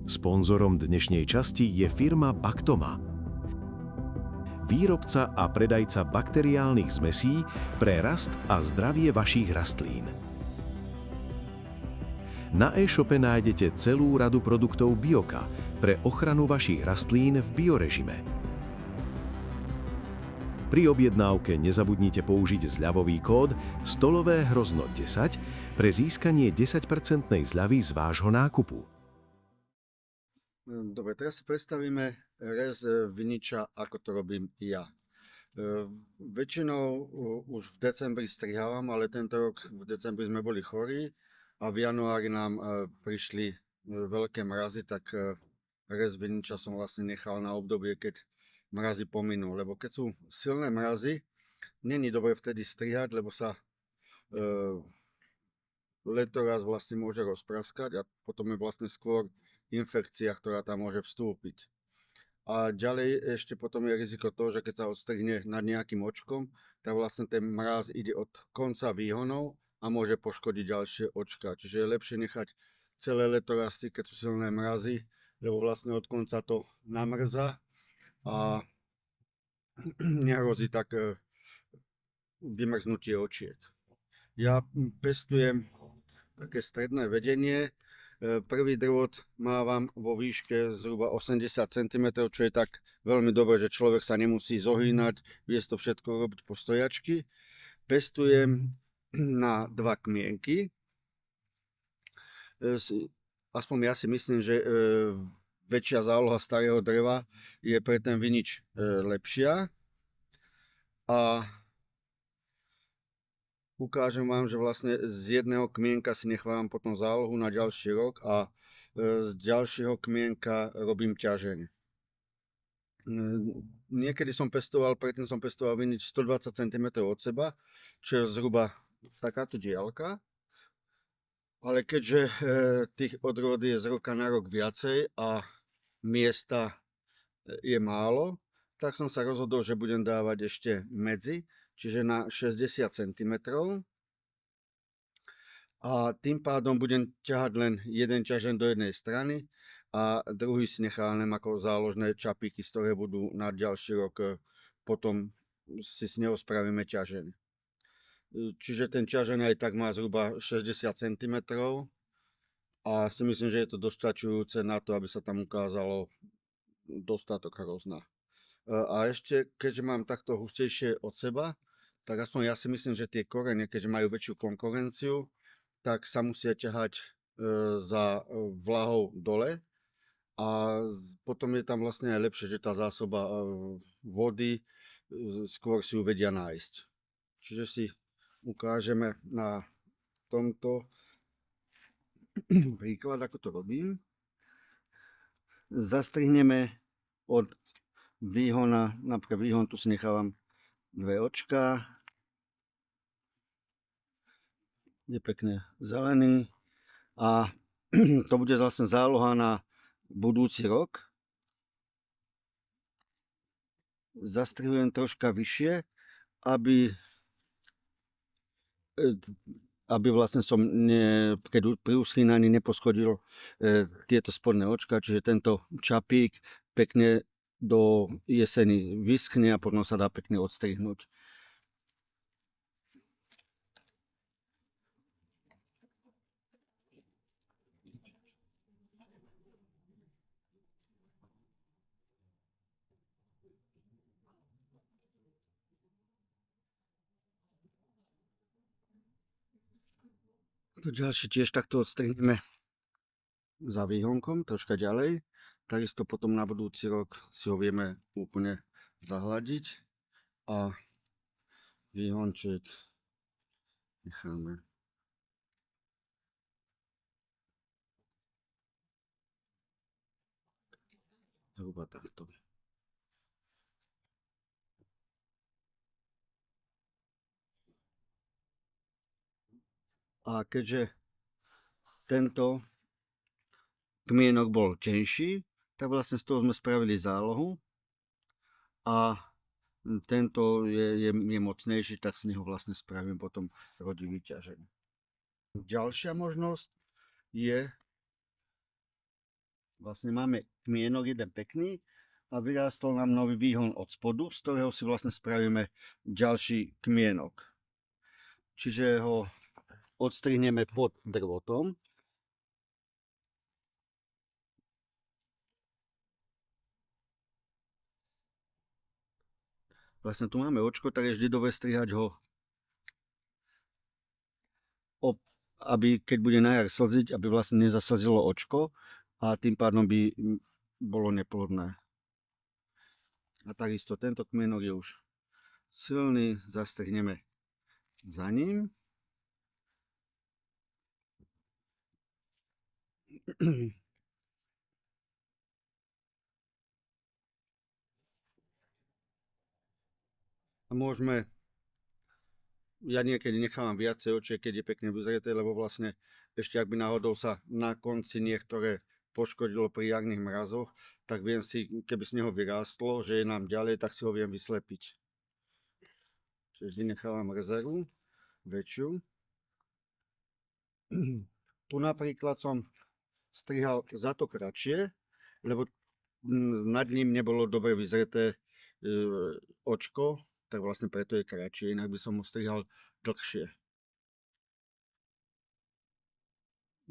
Sponzorom dnešnej časti je firma Bactoma, výrobca a predajca bakteriálnych zmesí pre rast a zdravie vašich rastlín. Na e-shope nájdete celú radu produktov Bioka pre ochranu vašich rastlín v biorežime. Pri objednávke nezabudnite použiť zľavový kód stolové hrozno 10 pre získanie 10% zľavy z vášho nákupu. Dobre, teraz si predstavíme rez viniča, ako to robím ja. Väčšinou už v decembri strihávam, ale tento rok v decembri sme boli chorí a v januári nám prišli veľké mrazy, tak rez viniča som vlastne nechal na obdobie, keď mrazy pominú. Lebo keď sú silné mrazy, není dobre vtedy strihať, lebo sa letoraz vlastne môže rozpraskať a potom je vlastne skôr infekcia, ktorá tam môže vstúpiť. A ďalej ešte potom je riziko toho, že keď sa odstrihne nad nejakým očkom, tak vlastne ten mráz ide od konca výhonov a môže poškodiť ďalšie očka. Čiže je lepšie nechať celé leto rasty, keď sú silné mrazy, lebo vlastne od konca to namrzá a nehrozí tak vymrznutie očiek. Ja pestujem také stredné vedenie. Prvý drôt mávam vo výške zhruba 80 cm, čo je tak veľmi dobré, že človek sa nemusí zohýnať, vie to všetko robiť po stojačky. Pestujem na 2 kmienky. Aspoň ja si myslím, že väčšia záloha starého dreva je pre ten vinič lepšia. A ukážem vám, že vlastne z jedného kmienka si nechávam potom zálohu na ďalší rok a z ďalšieho kmienka robím ťažeň. Niekedy predtým som pestoval vinič 120 cm od seba, čo je zhruba takáto diaľka. Ale keďže tých odrôd je z roka na rok viacej a miesta je málo, tak som sa rozhodol, že budem dávať ešte medzi, čiže na 60 cm. A tým pádom budem ťahať len jeden ťažen do jednej strany a druhý si nechám ako záložné čapíky, z ktoré budú na ďalší rok, potom si s neho spravíme ťažeň. Čiže ten ťažeň aj tak má zhruba 60 cm a si myslím, že je to dostačujúce na to, aby sa tam ukázalo dostatok hrozna. A ešte, keďže mám takto hustejšie od seba, tak aspoň ja si myslím, že tie korene, keďže majú väčšiu konkurenciu, tak sa musia ťahať za vlahou dole a potom je tam vlastne aj lepšie, že tá zásoba vody skôr si ju vedia nájsť. Čiže si ukážeme na tomto príklad, ako to robím. Zastrihneme od výhona, napríklad výhon tu si nechávam 2 očka. Je pekne zelený a to bude vlastne záloha na budúci rok. Zastrihujem troška vyššie, aby vlastne som pri uschýnaní neposchodil tieto spodné očka, čiže tento čapík pekne do jeseni vyschne a potom sa dá pekne odstrihnúť. To ďalšie tiež takto odstrihneme za výhonkom, troška ďalej. Takisto potom na budúci rok si ho vieme úplne zahladiť a výhonček necháme. Zhruba takto. A keďže tento kmienok bol tenší, tak vlastne z toho sme spravili zálohu a tento je mocnejší, tak z neho vlastne spravím potom rodivý ťažeň. Ďalšia možnosť je Vlastne máme kmienok jeden pekný a vyrástol nám nový výhon od spodu, z ktorého si vlastne spravíme ďalší kmienok. Čiže ho odstrihneme pod drvotom. Vlastne tu máme očko, tak je vždy dobre strihať ho, aby keď bude na jar slziť, aby vlastne nezaslzilo očko a tým pádom by bolo neplodné. A takisto tento kmienok je už silný, zastrihneme za ním. A môžeme, ja niekedy nechávam viacej očiek, keď je pekne vyzreté, lebo vlastne ešte ak by náhodou sa na konci niektoré poškodilo pri jarných mrazoch, tak viem si, keby z neho vyrástlo, že je nám ďalej, tak si ho viem vyslepiť. Čiže vždy nechávam rezervu väčšiu. Tu napríklad som strihal za to kratšie, lebo nad ním nebolo dobre vyzreté očko, tak vlastne preto je kratšie, inak by som ho strihal dlhšie.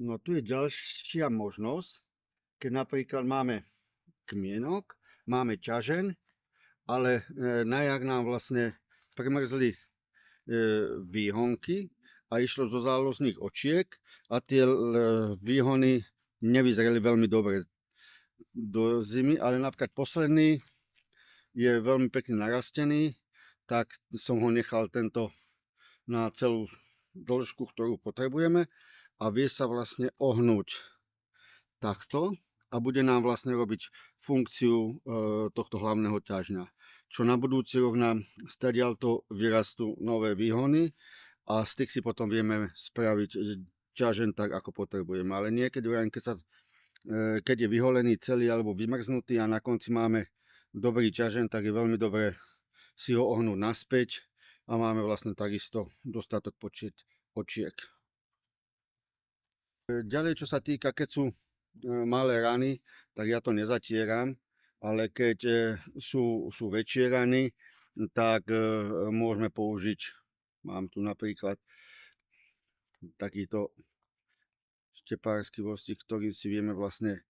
No tu je ďalšia možnosť, keď napríklad máme kmienok, máme ťažeň, ale na jar nám vlastne premrzli výhonky a išlo zo záložných očiek a tie výhony nevyzreli veľmi dobre do zimy, ale napríklad posledný je veľmi pekne narastený, tak som ho nechal tento na celú dĺžku, ktorú potrebujeme a vie sa vlastne ohnúť takto a bude nám vlastne robiť funkciu tohto hlavného ťažňa. Čo na budúci rok nám stadiaľto vyrastú nové výhony a z tých si potom vieme spraviť ťažen tak, ako potrebujeme. Ale niekedy, keď je vyholený celý alebo vymrznutý a na konci máme dobrý ťažen, tak je veľmi dobré si ho ohnúť naspäť a máme vlastne takisto dostatok počet očiek. Ďalej, čo sa týka, keď sú malé rany, tak ja to nezatieram, ale keď sú väčšie rany, tak môžeme použiť, mám tu napríklad takýto štepársky vostík, ktorý si vieme vlastne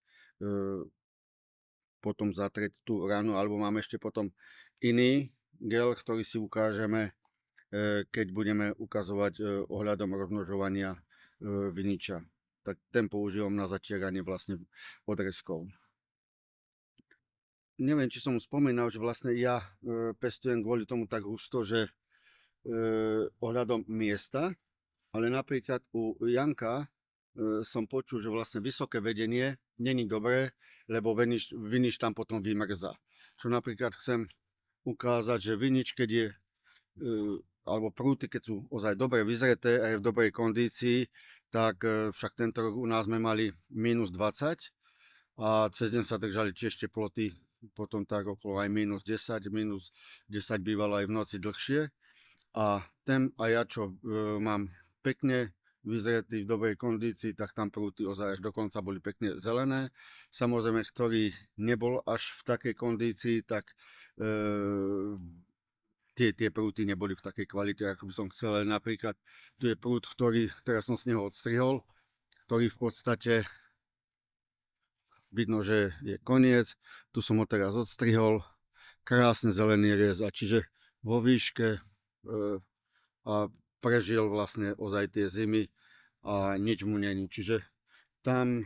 potom zatrieť tú ranu, alebo máme ešte potom iný gel, ktorý si ukážeme, keď budeme ukazovať ohľadom rozmnožovania viniča. Tak ten používam na zatieranie vlastne odrezkov. Neviem, či som spomínal, že vlastne ja pestujem kvôli tomu tak husto, že ohľadom miesta, ale napríklad u Janka som počul, že vlastne vysoké vedenie není dobré, lebo vinič tam potom vymrzá. Čo napríklad chcem ukázať, že vinič, keď je alebo prúty, keď sú ozaj dobre vyzreté a je v dobrej kondícii, tak však tento rok u nás sme mali minus 20 a cez deň sa držali tiež teploty, potom tak okolo aj minus 10, minus 10 bývalo aj v noci dlhšie. A ten a ja, čo mám pekne vyzretý v dobrej kondícii, tak tam prúty ozaj až dokonca boli pekne zelené. Samozrejme, ktorý nebol až v takej kondícii, tak tie prúty neboli v takej kvalite, ako by som chcel. Napríklad tu je prút, ktorý teraz som z neho odstrihol, ktorý v podstate vidno, že je koniec. Tu som ho teraz odstrihol. Krásne zelený riez, a čiže vo výške a prežil vlastne ozaj tie zimy a nič mu není. Čiže tam,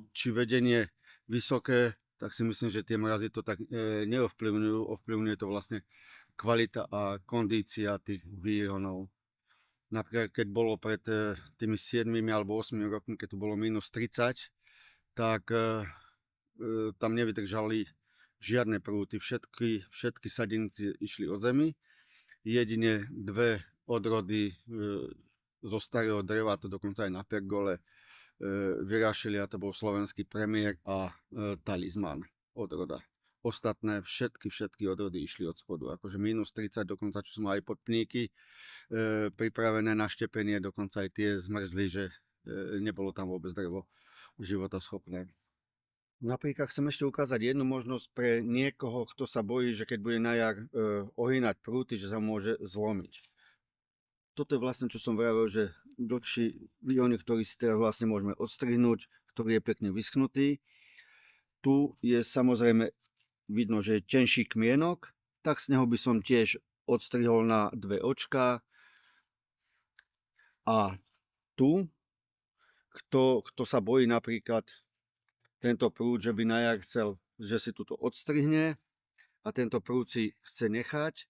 či vedenie vysoké, tak si myslím, že tie mrazy to tak neovplyvňujú. Ovplyvňuje to vlastne kvalita a kondícia tých výhonov. Napríklad, keď bolo pred tými 7 alebo 8 rokmi, keď tu bolo minus 30, tak tam nevydržali žiadne prúty. Všetky sadenice išli od zemi. Jedine dve odrody zo starého dreva, to dokonca aj na pergole, vyrášili, a to bol slovenský premiér a talizman odroda. Ostatné všetky odrody išli od spodu. Akože minus 30, dokonca čo som aj podpníky pripravené na štepenie, dokonca aj tie zmrzli, že nebolo tam vôbec drevo životaschopné. Napríklad chcem ešte ukázať jednu možnosť pre niekoho, kto sa bojí, že keď bude na jar ohýnať prúty, že sa môže zlomiť. Toto je vlastne, čo som vravil, že dlhší výhoň, ktorý si teraz vlastne môžeme odstrihnúť, ktorý je pekne vyschnutý. Tu je samozrejme vidno, že je tenší kmienok, tak z neho by som tiež odstrihol na dve očká. A tu, kto sa bojí napríklad tento prúd, že by na jar chcel, že si tuto odstrihne a tento prúd si chce nechať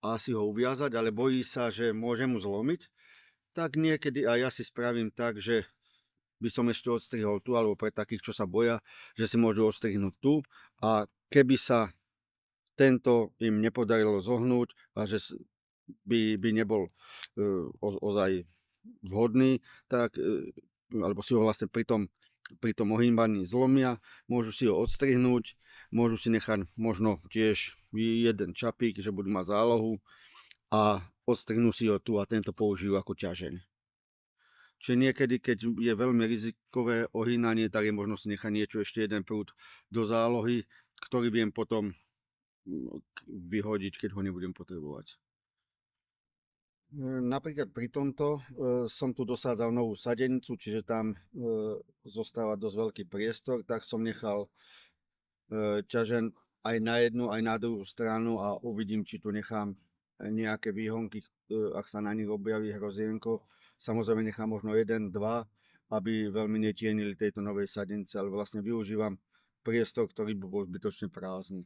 a si ho uviazať, ale bojí sa, že môže mu zlomiť, tak niekedy aj ja si spravím tak, že by som ešte odstrihol tu, alebo pre takých, čo sa boja, že si môžu odstrihnúť tu a keby sa tento im nepodarilo zohnúť a že by nebol ozaj vhodný, tak alebo si ho vlastne pri tom ohýbaní zlomia, môžu si ho odstrihnúť, môžu si nechať možno tiež jeden čapík, že budú mať zálohu a odstrihnú si ho tu a tento použijú ako ťažeň. Čiže niekedy, keď je veľmi rizikové ohýnanie, tak je možno si nechať niečo, ešte jeden prúd do zálohy, ktorý viem potom vyhodiť, keď ho nebudem potrebovať. Napríklad pri tomto som tu dosádzal novú sadenicu, čiže tam zostáva dosť veľký priestor, tak som nechal ťažen aj na jednu, aj na druhú stranu a uvidím, či tu nechám nejaké výhonky, ak sa na nich objaví hrozienko. Samozrejme nechám možno 1, 2, aby veľmi netienili tejto novej sadenice, ale vlastne využívam priestor, ktorý by bol zbytočne prázdny.